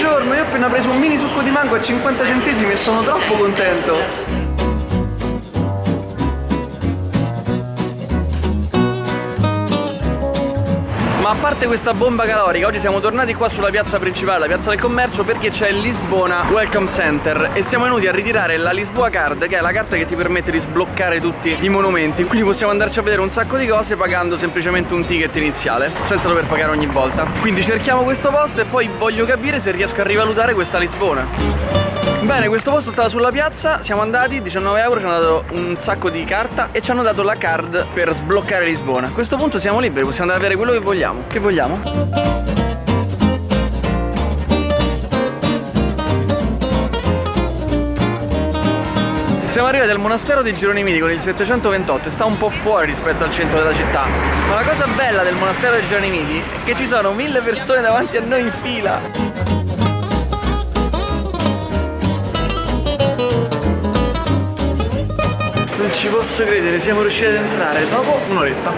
Buongiorno, io ho appena preso un mini succo di mango a 50 centesimi e sono troppo contento. Ma a parte questa bomba calorica, oggi siamo tornati qua sulla piazza principale, la piazza del commercio, perché c'è il Lisbona Welcome Center e siamo venuti a ritirare la Lisboa Card, che è la carta che ti permette di sbloccare tutti i monumenti. Quindi possiamo andarci a vedere un sacco di cose pagando semplicemente un ticket iniziale, senza dover pagare ogni volta. Quindi cerchiamo questo posto e poi voglio capire se riesco a rivalutare questa Lisbona. Bene, questo posto stava sulla piazza, siamo andati, 19 euro, ci hanno dato un sacco di carta e ci hanno dato la card per sbloccare Lisbona. A questo punto siamo liberi, possiamo andare a vedere quello che vogliamo. Che vogliamo? Siamo arrivati al monastero dei Geronimidi con il 728 e sta un po' fuori rispetto al centro della città. Ma la cosa bella del monastero dei Geronimidi è che ci sono 1000 persone davanti a noi in fila. Non ci posso credere, siamo riusciti ad entrare dopo un'oretta.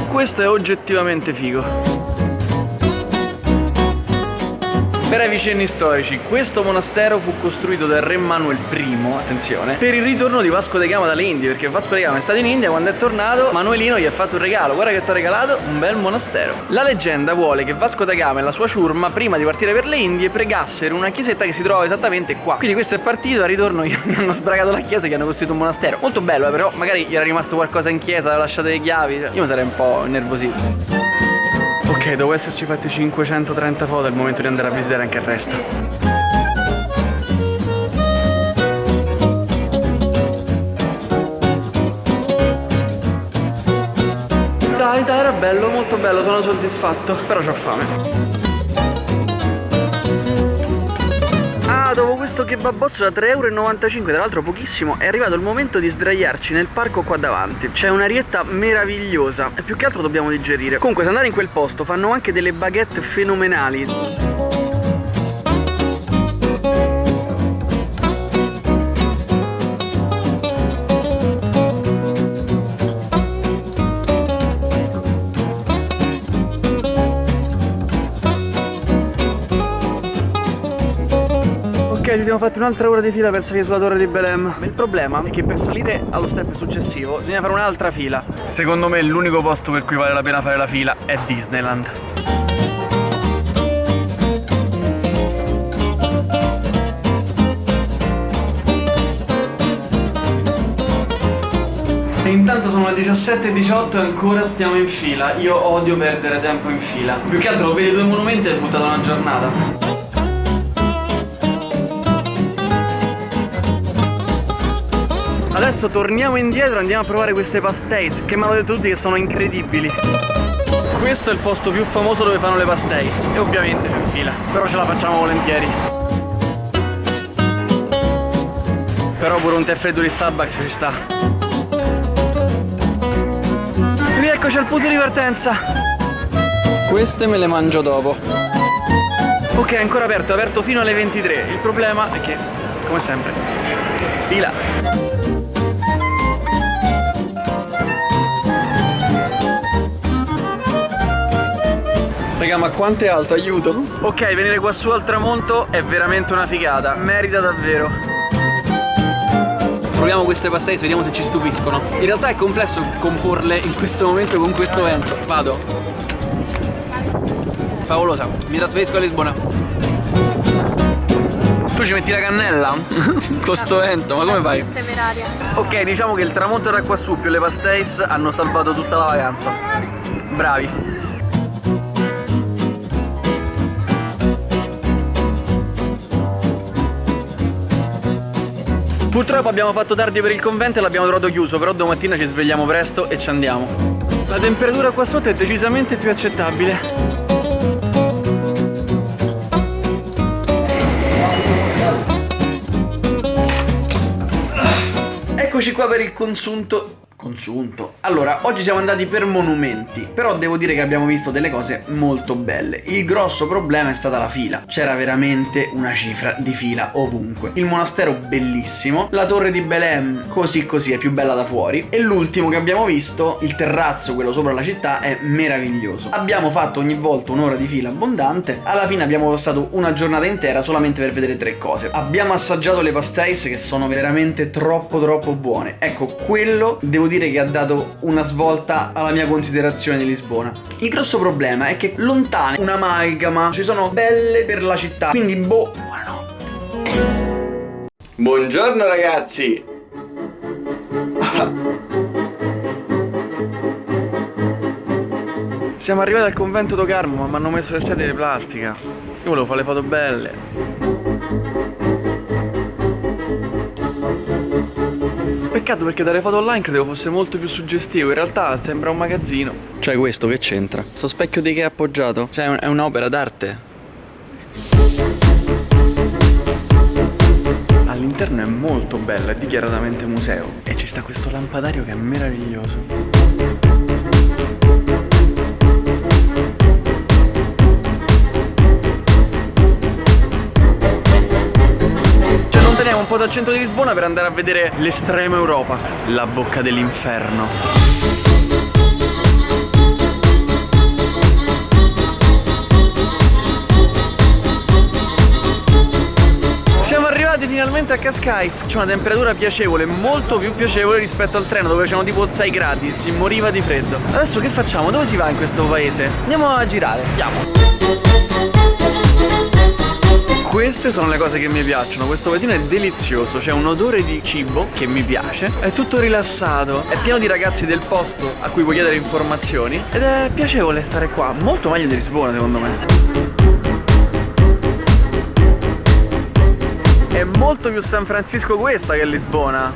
Questo è oggettivamente figo. Brevi cenni storici, questo monastero fu costruito dal re Manuel I, attenzione, per il ritorno di Vasco da Gama dalle Indie, perché Vasco da Gama è stato in India, quando è tornato Manuelino gli ha fatto un regalo, guarda che ti ho regalato un bel monastero. La leggenda vuole che Vasco da Gama e la sua ciurma, prima di partire per le Indie, pregassero in una chiesetta che si trova esattamente qua. Quindi questo è partito, al ritorno gli hanno sbragato la chiesa e gli hanno costruito un monastero. Molto bello, però magari gli era rimasto qualcosa in chiesa, lasciate le chiavi, io mi sarei un po' innervosito. Ok, dopo esserci fatti 530 foto è il momento di andare a visitare anche il resto. Dai, era bello, molto bello, sono soddisfatto, però c'ho fame. Dopo questo kebabozzo da 3,95 €, tra l'altro pochissimo, è arrivato il momento di sdraiarci nel parco qua davanti. C'è un'arietta meravigliosa e più che altro dobbiamo digerire. Comunque, se andare in quel posto fanno anche delle baguette fenomenali. Ci siamo fatti un'altra ora di fila per salire sulla torre di Belém. Ma il problema è che per salire allo step successivo bisogna fare un'altra fila. Secondo me l'unico posto per cui vale la pena fare la fila è Disneyland. E intanto sono le 17:18 e ancora stiamo in fila. Io odio perdere tempo in fila. Più che altro vedi 2 monumenti e hai buttato una giornata. Adesso torniamo indietro e andiamo a provare queste pastéis, che mi hanno detto tutti che sono incredibili. Questo è il posto più famoso dove fanno le pastéis e ovviamente c'è fila, però ce la facciamo volentieri. Però pure un tè freddo di Starbucks ci sta. Rieccoci al punto di partenza. Queste me le mangio dopo. Ok, è ancora aperto, è aperto fino alle 23. Il problema è che, come sempre, fila. Raga, ma quanto è alto, aiuto! Ok, venire qua su al tramonto è veramente una figata, merita davvero. Proviamo queste pastéis, vediamo se ci stupiscono. In realtà è complesso comporle in questo momento con questo vento. Vado. Favolosa, mi trasferisco a Lisbona. Tu ci metti la cannella? Con sto vento, ma come fai? Temeraria. Ok, diciamo che il tramonto da qua su più le pastéis hanno salvato tutta la vacanza. Bravi. Purtroppo abbiamo fatto tardi per il convento e l'abbiamo trovato chiuso, però domattina ci svegliamo presto e ci andiamo. La temperatura qua sotto è decisamente più accettabile. Eccoci qua per il consunto Consunto. Allora, oggi siamo andati per monumenti, però devo dire che abbiamo visto delle cose molto belle. Il grosso problema è stata la fila. C'era veramente una cifra di fila ovunque. Il monastero bellissimo, la torre di Belém così così, è più bella da fuori, e l'ultimo che abbiamo visto, il terrazzo, quello sopra la città, è meraviglioso. Abbiamo fatto ogni volta un'ora di fila abbondante, alla fine abbiamo passato una giornata intera solamente per vedere 3 cose. Abbiamo assaggiato le pastéis che sono veramente troppo buone. Ecco, quello devo dire che ha dato una svolta alla mia considerazione di Lisbona. Il grosso problema è che lontane un'amalgama, ci sono belle per la città, quindi buonanotte. Buongiorno ragazzi. Siamo arrivati al convento do Carmo, ma mi hanno messo le sedie di plastica. Io volevo fare le foto belle. Peccato, perché dalle foto online credevo fosse molto più suggestivo. In realtà sembra un magazzino. Cioè, questo che c'entra? Sto specchio di che è appoggiato? Cioè, è un'opera d'arte. All'interno è molto bella, è dichiaratamente museo. E ci sta questo lampadario che è meraviglioso. Un po' dal centro di Lisbona per andare a vedere l'estrema Europa, la bocca dell'inferno. Siamo arrivati finalmente a Cascais. C'è una temperatura piacevole, molto più piacevole rispetto al treno dove c'erano tipo 6 gradi, si moriva di freddo. Adesso che facciamo? Dove si va in questo paese? Andiamo a girare, andiamo. Queste sono le cose che mi piacciono. Questo paesino è delizioso, c'è un odore di cibo che mi piace, è tutto rilassato, è pieno di ragazzi del posto a cui puoi chiedere informazioni ed è piacevole stare qua, molto meglio di Lisbona secondo me. È molto più San Francisco questa che Lisbona.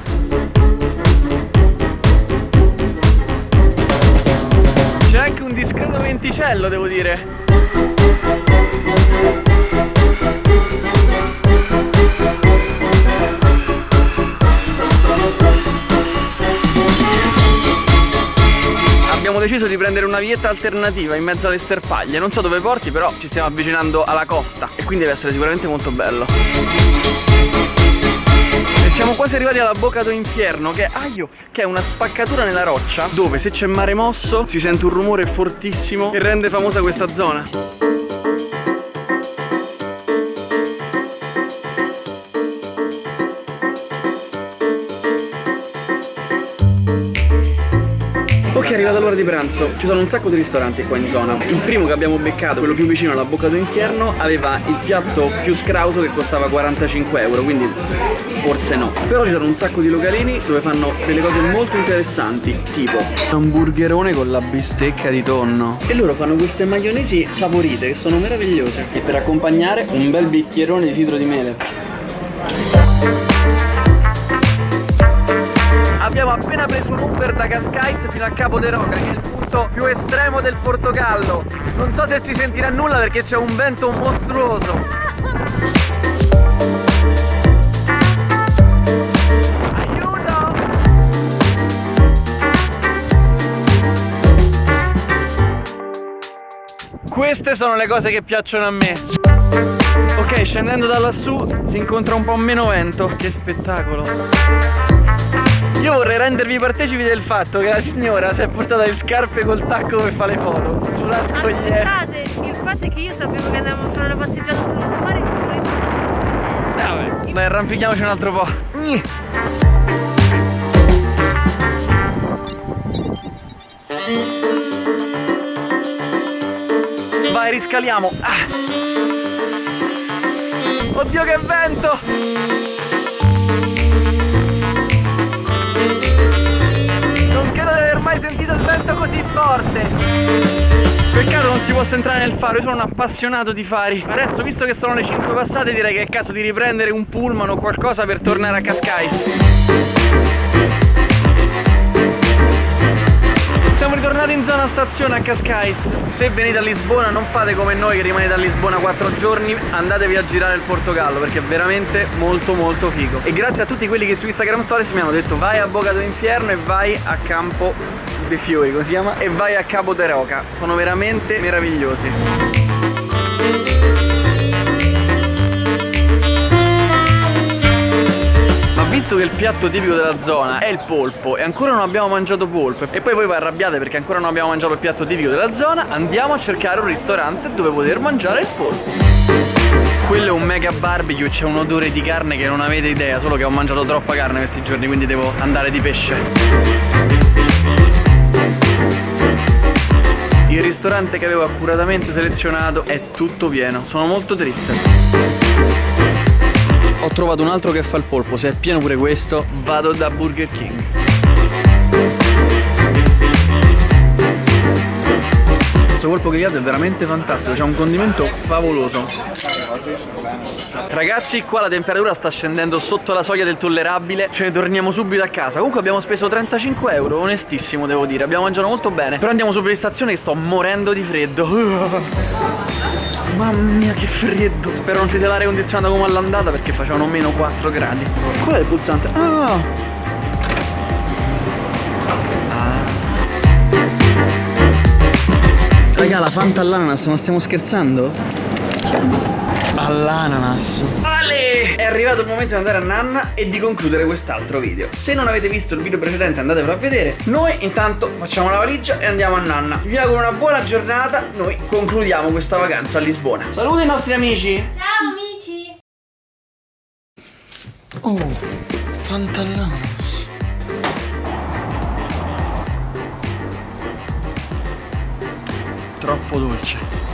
C'è anche un discreto venticello, devo dire. Abbiamo deciso di prendere una vietta alternativa in mezzo alle sterpaglie. Non so dove porti, però ci stiamo avvicinando alla costa e quindi deve essere sicuramente molto bello. E siamo quasi arrivati alla Boca do Inferno, che è una spaccatura nella roccia dove, se c'è mare mosso, si sente un rumore fortissimo che rende famosa questa zona. Ok, è arrivata l'ora di pranzo. Ci sono un sacco di ristoranti qua in zona. Il primo che abbiamo beccato, quello più vicino alla Boca do Inferno, aveva il piatto più scrauso che costava 45 euro, quindi forse no. Però ci sono un sacco di localini dove fanno delle cose molto interessanti, tipo hamburgerone con la bistecca di tonno. E loro fanno queste maionesi saporite che sono meravigliose. E per accompagnare un bel bicchierone di sidro di mele. Abbiamo appena preso un Uber da Cascais fino a Cabo de Roca, che è il punto più estremo del Portogallo. Non so se si sentirà nulla perché c'è un vento mostruoso. Aiuto! Queste sono le cose che piacciono a me. Ok, scendendo da lassù si incontra un po' meno vento. Che spettacolo! Io vorrei rendervi partecipi del fatto che la signora si è portata le scarpe col tacco per fare le foto sulla scogliera. Aspettate, il fatto è che io sapevo che andavamo a fare una passeggiata sul mare e Vabbè, dai, arrampichiamoci un altro po'. Vai, riscaliamo. Oddio che vento! Mai sentito il vento così forte. Peccato non si possa entrare nel faro. Io sono un appassionato di fari. Adesso, visto che sono le 5 passate, direi che è il caso di riprendere un pullman o qualcosa per tornare a Cascais. Siamo ritornati in zona stazione a Cascais. Se venite a Lisbona non fate come noi che rimanete a Lisbona 4 giorni, andatevi a girare il Portogallo perché è veramente molto molto figo. E grazie a tutti quelli che su Instagram Stories mi hanno detto vai a Boca do Inferno e vai a Campo dei Fiori, come si chiama? E vai a Cabo de Roca. Sono veramente meravigliosi. Visto che il piatto tipico della zona è il polpo e ancora non abbiamo mangiato polpo e poi voi vi arrabbiate perché ancora non abbiamo mangiato il piatto tipico della zona, andiamo a cercare un ristorante dove poter mangiare il polpo. Quello è un mega barbecue, c'è un odore di carne che non avete idea, solo che ho mangiato troppa carne questi giorni, quindi devo andare di pesce. Il ristorante che avevo accuratamente selezionato è tutto pieno, sono molto triste. Ho trovato un altro che fa il polpo, se è pieno pure questo, vado da Burger King. Questo polpo grigliato è veramente fantastico, c'è un condimento favoloso. Ragazzi, qua la temperatura sta scendendo sotto la soglia del tollerabile, ce ne torniamo subito a casa. Comunque abbiamo speso 35 euro, onestissimo devo dire, abbiamo mangiato molto bene. Però andiamo subito in stazione che sto morendo di freddo. Mamma mia che freddo. Spero non ci sia l'aria condizionata come all'andata perché facevano meno 4 gradi. Qual è il pulsante? Raga, la Fanta all'ananas, ma stiamo scherzando? All'ananas. Ale! È arrivato il momento di andare a Nanna e di concludere quest'altro video. Se non avete visto il video precedente andatevelo a vedere. Noi intanto facciamo la valigia e andiamo a Nanna. Vi auguro una buona giornata. Noi concludiamo questa vacanza a Lisbona. Saluta i nostri amici. Ciao amici. Oh, Fanta all'ananas. Troppo dolce.